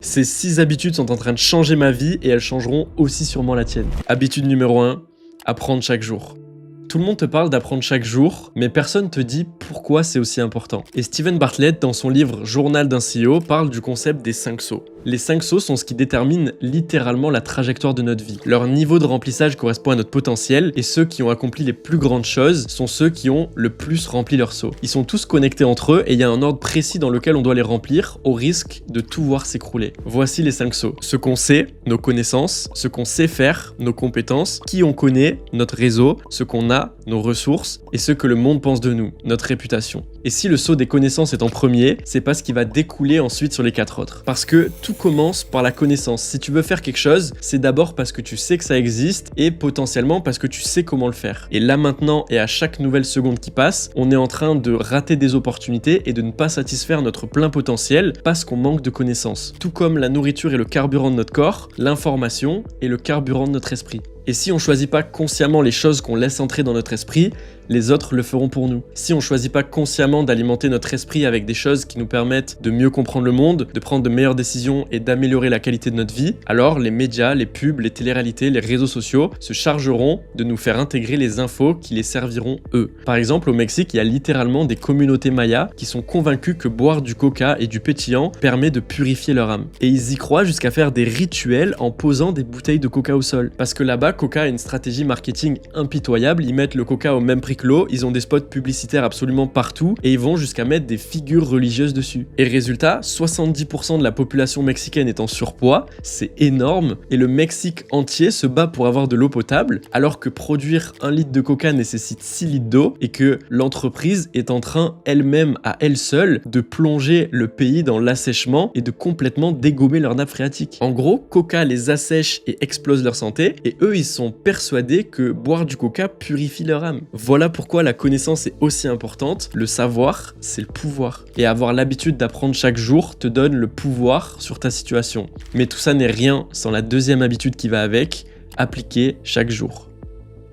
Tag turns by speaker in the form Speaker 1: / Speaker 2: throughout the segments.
Speaker 1: Ces 6 habitudes sont en train de changer ma vie et elles changeront aussi sûrement la tienne. Habitude numéro 1, apprendre chaque jour. Tout le monde te parle d'apprendre chaque jour, mais personne te dit pourquoi c'est aussi important. Et Steven Bartlett, dans son livre Journal d'un CEO, parle du concept des 5 sauts. Les 5 sauts sont ce qui détermine littéralement la trajectoire de notre vie. Leur niveau de remplissage correspond à notre potentiel, et ceux qui ont accompli les plus grandes choses sont ceux qui ont le plus rempli leur saut. Ils sont tous connectés entre eux, et il y a un ordre précis dans lequel on doit les remplir, au risque de tout voir s'écrouler. Voici les 5 sauts. Ce qu'on sait, nos connaissances, ce qu'on sait faire, nos compétences, qui on connaît, notre réseau, ce qu'on a, nos ressources, et ce que le monde pense de nous, notre réputation. Et si le saut des connaissances est en premier, c'est pas ce qui va découler ensuite sur les 4 autres. Parce que tout commence par la connaissance. Si tu veux faire quelque chose, c'est d'abord parce que tu sais que ça existe et potentiellement parce que tu sais comment le faire. Et là maintenant et à chaque nouvelle seconde qui passe, on est en train de rater des opportunités et de ne pas satisfaire notre plein potentiel parce qu'on manque de connaissances. Tout comme la nourriture est le carburant de notre corps, l'information est le carburant de notre esprit. Et si on choisit pas consciemment les choses qu'on laisse entrer dans notre esprit, les autres le feront pour nous. Si on choisit pas consciemment d'alimenter notre esprit avec des choses qui nous permettent de mieux comprendre le monde, de prendre de meilleures décisions et d'améliorer la qualité de notre vie, alors les médias, les pubs, les téléréalités, les réseaux sociaux se chargeront de nous faire intégrer les infos qui les serviront eux. Par exemple, au Mexique, il y a littéralement des communautés mayas qui sont convaincus que boire du coca et du pétillant permet de purifier leur âme. Et ils y croient jusqu'à faire des rituels en posant des bouteilles de coca au sol. Parce que là-bas, Coca a une stratégie marketing impitoyable, ils mettent le coca au même prix que l'eau, ils ont des spots publicitaires absolument partout et ils vont jusqu'à mettre des figures religieuses dessus. Et résultat, 70% de la population mexicaine est en surpoids, c'est énorme, et le Mexique entier se bat pour avoir de l'eau potable, alors que produire 1 litre de coca nécessite 6 litres d'eau et que l'entreprise est en train elle-même, à elle seule, de plonger le pays dans l'assèchement et de complètement dégommer leur nappe phréatique. En gros, Coca les assèche et explose leur santé, et eux ils sont persuadés que boire du coca purifie leur âme. Voilà pourquoi la connaissance est aussi importante. Le savoir, c'est le pouvoir. Et avoir l'habitude d'apprendre chaque jour te donne le pouvoir sur ta situation. Mais tout ça n'est rien sans la deuxième habitude qui va avec, appliquer chaque jour.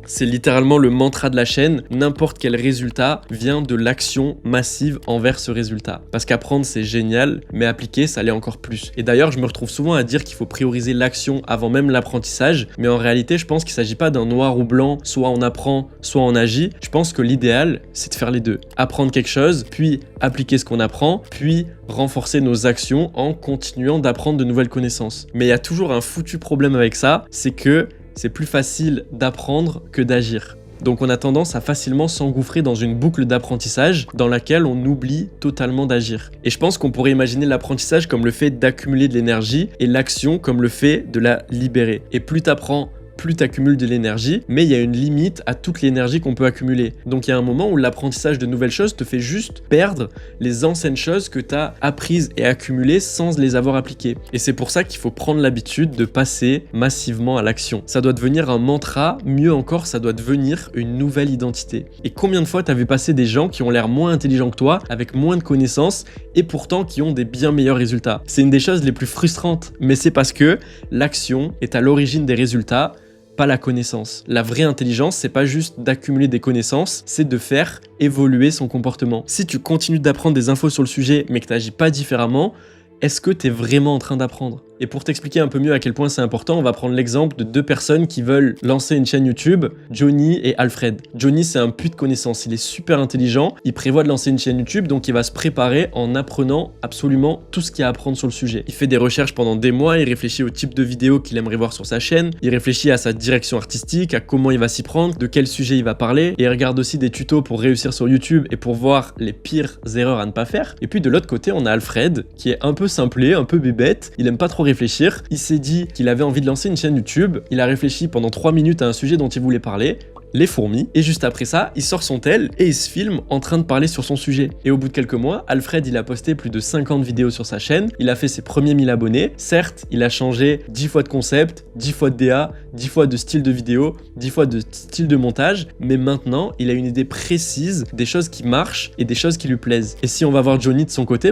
Speaker 1: C'est littéralement le mantra de la chaîne, n'importe quel résultat vient de l'action massive envers ce résultat. Parce qu'apprendre c'est génial, mais appliquer ça l'est encore plus. Et d'ailleurs je me retrouve souvent à dire qu'il faut prioriser l'action avant même l'apprentissage, mais en réalité je pense qu'il ne s'agit pas d'un noir ou blanc, soit on apprend, soit on agit. Je pense que l'idéal c'est de faire les deux. Apprendre quelque chose, puis appliquer ce qu'on apprend, puis renforcer nos actions en continuant d'apprendre de nouvelles connaissances. Mais il y a toujours un foutu problème avec ça, c'est que c'est plus facile d'apprendre que d'agir. Donc on a tendance à facilement s'engouffrer dans une boucle d'apprentissage dans laquelle on oublie totalement d'agir. Et je pense qu'on pourrait imaginer l'apprentissage comme le fait d'accumuler de l'énergie et l'action comme le fait de la libérer. Et plus t'apprends, plus tu accumules de l'énergie, mais il y a une limite à toute l'énergie qu'on peut accumuler. Donc il y a un moment où l'apprentissage de nouvelles choses te fait juste perdre les anciennes choses que tu as apprises et accumulées sans les avoir appliquées. Et c'est pour ça qu'il faut prendre l'habitude de passer massivement à l'action. Ça doit devenir un mantra, mieux encore, ça doit devenir une nouvelle identité. Et combien de fois tu as vu passer des gens qui ont l'air moins intelligents que toi, avec moins de connaissances, et pourtant qui ont des bien meilleurs résultats? C'est une des choses les plus frustrantes, mais c'est parce que l'action est à l'origine des résultats, pas la connaissance. La vraie intelligence, c'est pas juste d'accumuler des connaissances, c'est de faire évoluer son comportement. Si tu continues d'apprendre des infos sur le sujet, mais que tu n'agis pas différemment, est-ce que tu es vraiment en train d'apprendre? Et pour t'expliquer un peu mieux à quel point c'est important, on va prendre l'exemple de 2 personnes qui veulent lancer une chaîne YouTube, Johnny et Alfred. Johnny, c'est un puits de connaissances, il est super intelligent, il prévoit de lancer une chaîne YouTube, donc il va se préparer en apprenant absolument tout ce qu'il y a à apprendre sur le sujet. Il fait des recherches pendant des mois, il réfléchit au type de vidéo qu'il aimerait voir sur sa chaîne, il réfléchit à sa direction artistique, à comment il va s'y prendre, de quel sujet il va parler, et il regarde aussi des tutos pour réussir sur YouTube et pour voir les pires erreurs à ne pas faire. Et puis de l'autre côté, on a Alfred, qui est un peu simplé, un peu bébête, il aime pas trop réfléchir, il s'est dit qu'il avait envie de lancer une chaîne YouTube, il a réfléchi pendant 3 minutes à un sujet dont il voulait parler, les fourmis, et juste après ça, il sort son tel et il se filme en train de parler sur son sujet. Et au bout de quelques mois, Alfred, il a posté plus de 50 vidéos sur sa chaîne, il a fait ses premiers 1000 abonnés, certes, il a changé 10 fois de concept, 10 fois de DA, 10 fois de style de vidéo, 10 fois de style de montage, mais maintenant, il a une idée précise des choses qui marchent et des choses qui lui plaisent. Et si on va voir Johnny de son côté,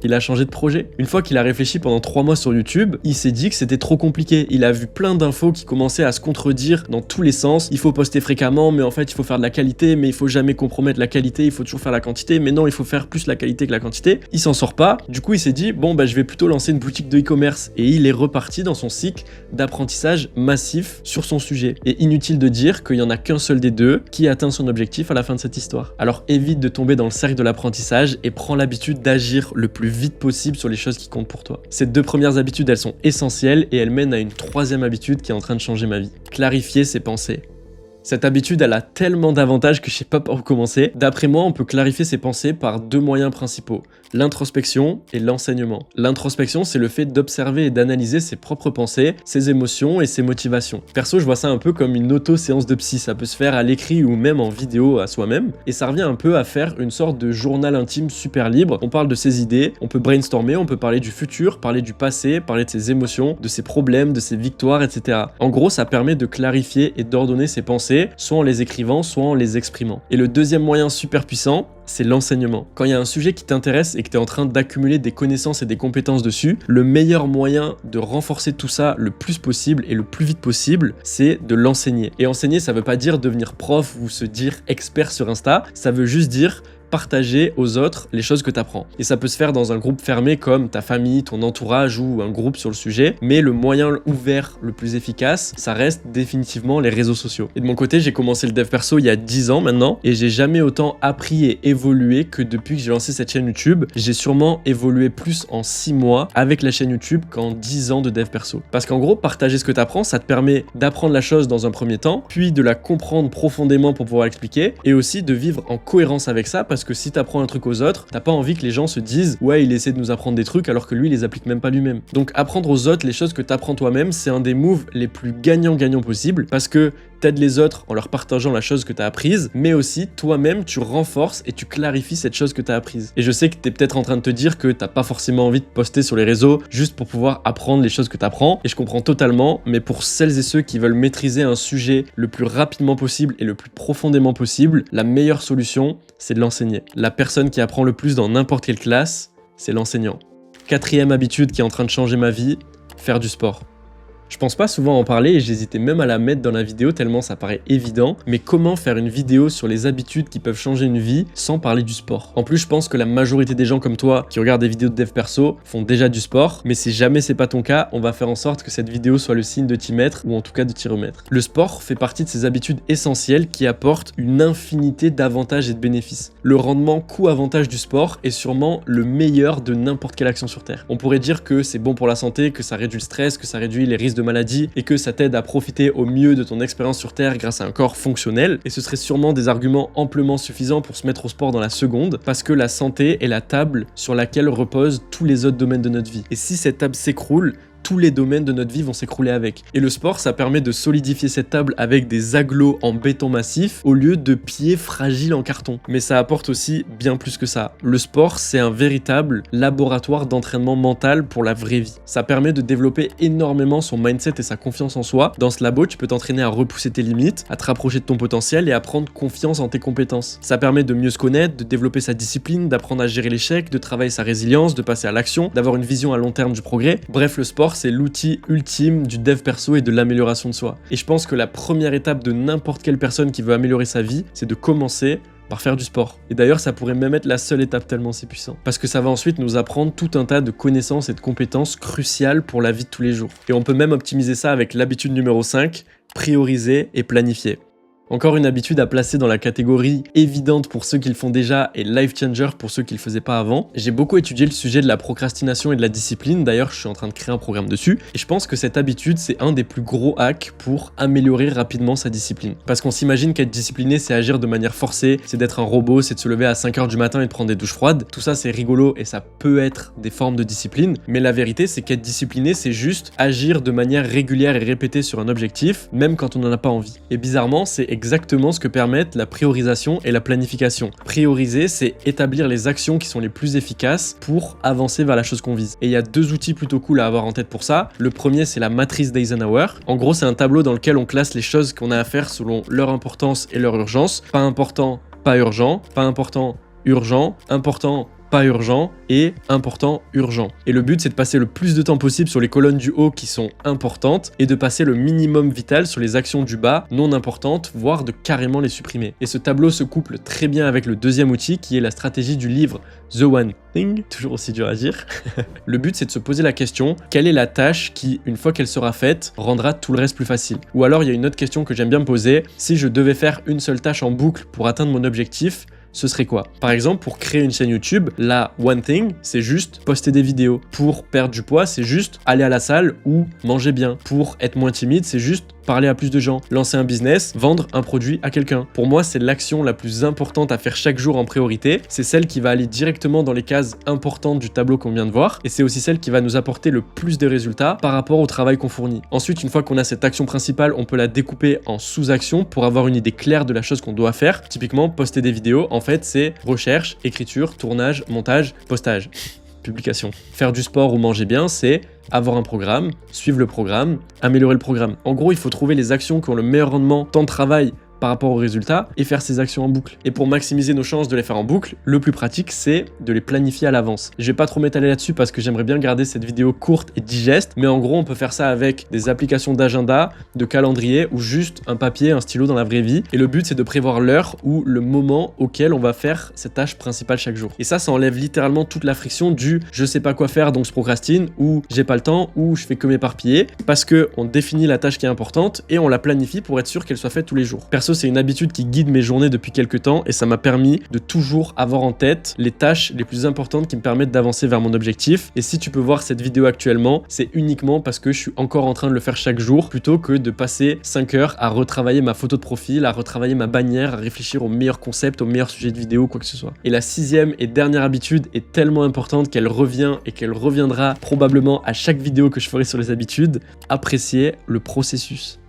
Speaker 1: Il a changé de projet. Une fois qu'il a réfléchi pendant 3 mois sur YouTube, il s'est dit que c'était trop compliqué. Il a vu plein d'infos qui commençaient à se contredire dans tous les sens. Il faut poster fréquemment, mais en fait, il faut faire de la qualité, mais il faut jamais compromettre la qualité, il faut toujours faire la quantité, mais non, il faut faire plus la qualité que la quantité. Il s'en sort pas. Du coup, il s'est dit, bon, bah, je vais plutôt lancer une boutique de e-commerce. Et il est reparti dans son cycle d'apprentissage massif sur son sujet. Et inutile de dire qu'il y en a qu'un seul des deux qui atteint son objectif à la fin de cette histoire. Alors évite de tomber dans le cercle de l'apprentissage et prends l'habitude d'agir le plus vite possible sur les choses qui comptent pour toi. Ces 2 premières habitudes, elles sont essentielles et elles mènent à une 3e habitude qui est en train de changer ma vie. Clarifier ses pensées. Cette habitude, elle a tellement d'avantages que je sais pas par où commencer. D'après moi, on peut clarifier ses pensées par 2 moyens principaux, l'introspection et l'enseignement. L'introspection, c'est le fait d'observer et d'analyser ses propres pensées, ses émotions et ses motivations. Perso, je vois ça un peu comme une auto-séance de psy. Ça peut se faire à l'écrit ou même en vidéo à soi-même. Et ça revient un peu à faire une sorte de journal intime super libre. On parle de ses idées, on peut brainstormer, on peut parler du futur, parler du passé, parler de ses émotions, de ses problèmes, de ses victoires, etc. En gros, ça permet de clarifier et d'ordonner ses pensées, soit en les écrivant, soit en les exprimant. Et le 2e moyen super puissant, c'est l'enseignement. Quand il y a un sujet qui t'intéresse et que tu es en train d'accumuler des connaissances et des compétences dessus, le meilleur moyen de renforcer tout ça le plus possible et le plus vite possible, c'est de l'enseigner. Et enseigner, ça veut pas dire devenir prof ou se dire expert sur Insta, ça veut juste dire partager aux autres les choses que tu apprends. Et ça peut se faire dans un groupe fermé comme ta famille, ton entourage ou un groupe sur le sujet, mais le moyen ouvert le plus efficace, ça reste définitivement les réseaux sociaux. Et de mon côté, j'ai commencé le dev perso il y a 10 ans maintenant, et j'ai jamais autant appris et évolué que depuis que j'ai lancé cette chaîne YouTube. J'ai sûrement évolué plus en 6 mois avec la chaîne YouTube qu'en 10 ans de dev perso. Parce qu'en gros, partager ce que tu apprends, ça te permet d'apprendre la chose dans un premier temps, puis de la comprendre profondément pour pouvoir l'expliquer, et aussi de vivre en cohérence avec ça, parce que si t'apprends un truc aux autres, t'as pas envie que les gens se disent ouais, il essaie de nous apprendre des trucs alors que lui il les applique même pas lui-même. Donc apprendre aux autres les choses que t'apprends toi-même, c'est un des moves les plus gagnants possibles, parce que t'aides les autres en leur partageant la chose que t'as apprise, mais aussi toi-même tu renforces et tu clarifies cette chose que t'as apprise. Et je sais que t'es peut-être en train de te dire que t'as pas forcément envie de poster sur les réseaux juste pour pouvoir apprendre les choses que t'apprends, et je comprends totalement, mais pour celles et ceux qui veulent maîtriser un sujet le plus rapidement possible et le plus profondément possible, la meilleure solution, c'est de l'enseigner. La personne qui apprend le plus dans n'importe quelle classe, c'est l'enseignant. 4e habitude qui est en train de changer ma vie, faire du sport. Je pense pas souvent en parler et j'hésitais même à la mettre dans la vidéo tellement ça paraît évident, mais comment faire une vidéo sur les habitudes qui peuvent changer une vie sans parler du sport? En plus, je pense que la majorité des gens comme toi qui regardent des vidéos de dev perso font déjà du sport, mais si jamais c'est pas ton cas, on va faire en sorte que cette vidéo soit le signe de t'y mettre ou en tout cas de t'y remettre. Le sport fait partie de ces habitudes essentielles qui apportent une infinité d'avantages et de bénéfices. Le rendement coût-avantage du sport est sûrement le meilleur de n'importe quelle action sur Terre. On pourrait dire que c'est bon pour la santé, que ça réduit le stress, que ça réduit les risques de maladie et que ça t'aide à profiter au mieux de ton expérience sur Terre grâce à un corps fonctionnel, et ce serait sûrement des arguments amplement suffisants pour se mettre au sport dans la seconde, parce que la santé est la table sur laquelle reposent tous les autres domaines de notre vie. Et si cette table s'écroule, tous les domaines de notre vie vont s'écrouler avec. Et le sport, ça permet de solidifier cette table avec des agglos en béton massif au lieu de pieds fragiles en carton. Mais ça apporte aussi bien plus que ça. Le sport, c'est un véritable laboratoire d'entraînement mental pour la vraie vie. Ça permet de développer énormément son mindset et sa confiance en soi. Dans ce labo, tu peux t'entraîner à repousser tes limites, à te rapprocher de ton potentiel et à prendre confiance en tes compétences. Ça permet de mieux se connaître, de développer sa discipline, d'apprendre à gérer l'échec, de travailler sa résilience, de passer à l'action, d'avoir une vision à long terme du progrès. Bref, le sport, c'est l'outil ultime du dev perso et de l'amélioration de soi. Et je pense que la première étape de n'importe quelle personne qui veut améliorer sa vie, c'est de commencer par faire du sport. Et d'ailleurs, ça pourrait même être la seule étape tellement c'est puissant. Parce que ça va ensuite nous apprendre tout un tas de connaissances et de compétences cruciales pour la vie de tous les jours. Et on peut même optimiser ça avec l'habitude numéro 5, prioriser et planifier. Encore une habitude à placer dans la catégorie évidente pour ceux qui le font déjà et life changer pour ceux qui le faisaient pas avant. J'ai beaucoup étudié le sujet de la procrastination et de la discipline, d'ailleurs je suis en train de créer un programme dessus, et je pense que cette habitude c'est un des plus gros hacks pour améliorer rapidement sa discipline. Parce qu'on s'imagine qu'être discipliné c'est agir de manière forcée, c'est d'être un robot, c'est de se lever à 5h du matin et de prendre des douches froides, tout ça c'est rigolo et ça peut être des formes de discipline, mais la vérité c'est qu'être discipliné c'est juste agir de manière régulière et répétée sur un objectif, même quand on n'en a pas envie. Et bizarrement c'est exactement ce que permettent la priorisation et la planification. Prioriser, c'est établir les actions qui sont les plus efficaces pour avancer vers la chose qu'on vise. Et il y a 2 outils plutôt cool à avoir en tête pour ça. Le premier, c'est la matrice d'Eisenhower. En gros, c'est un tableau dans lequel on classe les choses qu'on a à faire selon leur importance et leur urgence. Pas important, pas urgent. Pas important, urgent. Important, pas urgent et important, urgent. Et le but, c'est de passer le plus de temps possible sur les colonnes du haut qui sont importantes et de passer le minimum vital sur les actions du bas non importantes, voire de carrément les supprimer. Et ce tableau se couple très bien avec le deuxième outil qui est la stratégie du livre The One Thing, toujours aussi dur à dire. Le but, c'est de se poser la question, quelle est la tâche qui, une fois qu'elle sera faite, rendra tout le reste plus facile? Ou alors, il y a une autre question que j'aime bien me poser, si je devais faire une seule tâche en boucle pour atteindre mon objectif, ce serait quoi? Par exemple, pour créer une chaîne YouTube, la one thing, c'est juste poster des vidéos. Pour perdre du poids, c'est juste aller à la salle ou manger bien. Pour être moins timide, c'est juste parler à plus de gens, lancer un business, vendre un produit à quelqu'un. Pour moi, c'est l'action la plus importante à faire chaque jour en priorité. C'est celle qui va aller directement dans les cases importantes du tableau qu'on vient de voir. Et c'est aussi celle qui va nous apporter le plus de résultats par rapport au travail qu'on fournit. Ensuite, une fois qu'on a cette action principale, on peut la découper en sous-actions pour avoir une idée claire de la chose qu'on doit faire. Typiquement, poster des vidéos, en fait, c'est recherche, écriture, tournage, montage, postage. Publication. Faire du sport ou manger bien, c'est avoir un programme, suivre le programme, améliorer le programme. En gros, il faut trouver les actions qui ont le meilleur rendement, temps de travail par rapport aux résultats et faire ces actions en boucle. Et pour maximiser nos chances de les faire en boucle, le plus pratique, c'est de les planifier à l'avance. Je vais pas trop m'étaler là-dessus parce que j'aimerais bien garder cette vidéo courte et digeste, mais en gros, on peut faire ça avec des applications d'agenda, de calendrier ou juste un papier, un stylo dans la vraie vie. Et le but, c'est de prévoir l'heure ou le moment auquel on va faire cette tâche principale chaque jour. Et ça enlève littéralement toute la friction du je sais pas quoi faire donc je procrastine ou j'ai pas le temps ou je fais que m'éparpiller parce que on définit la tâche qui est importante et on la planifie pour être sûr qu'elle soit faite tous les jours. Perso, c'est une habitude qui guide mes journées depuis quelques temps et ça m'a permis de toujours avoir en tête les tâches les plus importantes qui me permettent d'avancer vers mon objectif. Et si tu peux voir cette vidéo actuellement, c'est uniquement parce que je suis encore en train de le faire chaque jour plutôt que de passer 5 heures à retravailler ma photo de profil, à retravailler ma bannière, à réfléchir aux meilleurs concepts, aux meilleurs sujets de vidéo, quoi que ce soit. Et la 6e et dernière habitude est tellement importante qu'elle revient et qu'elle reviendra probablement à chaque vidéo que je ferai sur les habitudes, apprécier le processus.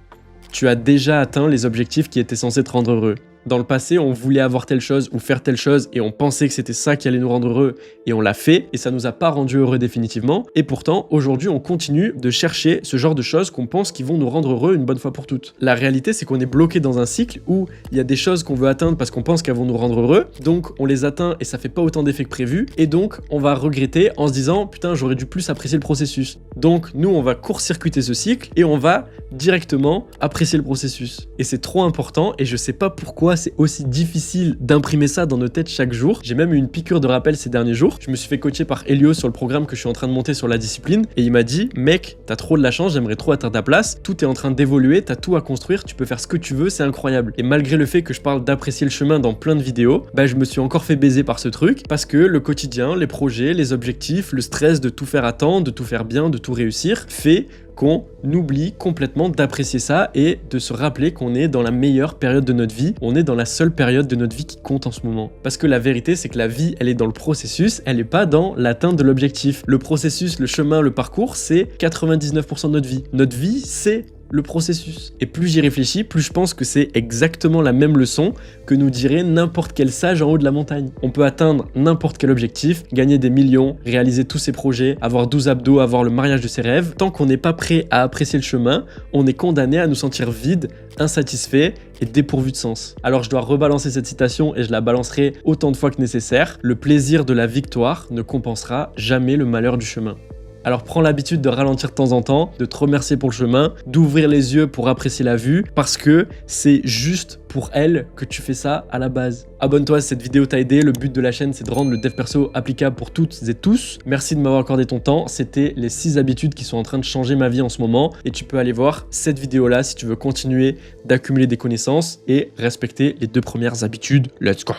Speaker 1: Tu as déjà atteint les objectifs qui étaient censés te rendre heureux. Dans le passé, on voulait avoir telle chose ou faire telle chose et on pensait que c'était ça qui allait nous rendre heureux et on l'a fait et ça nous a pas rendu heureux définitivement. Et pourtant, aujourd'hui, on continue de chercher ce genre de choses qu'on pense qui vont nous rendre heureux une bonne fois pour toutes. La réalité, c'est qu'on est bloqué dans un cycle où il y a des choses qu'on veut atteindre parce qu'on pense qu'elles vont nous rendre heureux. Donc, on les atteint et ça fait pas autant d'effet que prévu. Et donc, on va regretter en se disant « Putain, j'aurais dû plus apprécier le processus ». Donc, nous, on va court-circuiter ce cycle et on va directement apprécier le processus. Et c'est trop important et je sais pas pourquoi c'est aussi difficile d'imprimer ça dans nos têtes chaque jour. J'ai même eu une piqûre de rappel ces derniers jours. Je me suis fait coacher par Elio sur le programme que je suis en train de monter sur la discipline et il m'a dit « Mec, t'as trop de la chance, j'aimerais trop être à ta place. Tout est en train d'évoluer, t'as tout à construire, tu peux faire ce que tu veux, c'est incroyable. » Et malgré le fait que je parle d'apprécier le chemin dans plein de vidéos, je me suis encore fait baiser par ce truc parce que le quotidien, les projets, les objectifs, le stress de tout faire à temps, de tout faire bien, de tout réussir, fait qu'on oublie complètement d'apprécier ça et de se rappeler qu'on est dans la meilleure période de notre vie, on est dans la seule période de notre vie qui compte en ce moment. Parce que la vérité, c'est que la vie, elle est dans le processus, elle n'est pas dans l'atteinte de l'objectif. Le processus, le chemin, le parcours, c'est 99% de notre vie. Notre vie, c'est le processus. Et plus j'y réfléchis, plus je pense que c'est exactement la même leçon que nous dirait n'importe quel sage en haut de la montagne. On peut atteindre n'importe quel objectif, gagner des millions, réaliser tous ses projets, avoir 12 abdos, avoir le mariage de ses rêves. Tant qu'on n'est pas prêt à apprécier le chemin, on est condamné à nous sentir vide, insatisfait et dépourvu de sens. Alors je dois rebalancer cette citation et je la balancerai autant de fois que nécessaire. Le plaisir de la victoire ne compensera jamais le malheur du chemin. Alors prends l'habitude de ralentir de temps en temps, de te remercier pour le chemin, d'ouvrir les yeux pour apprécier la vue, parce que c'est juste pour elle que tu fais ça à la base. Abonne-toi si cette vidéo t'a aidé, le but de la chaîne c'est de rendre le dev perso applicable pour toutes et tous. Merci de m'avoir accordé ton temps, c'était les 6 habitudes qui sont en train de changer ma vie en ce moment et tu peux aller voir cette vidéo là si tu veux continuer d'accumuler des connaissances et respecter les 2 premières habitudes. Let's go!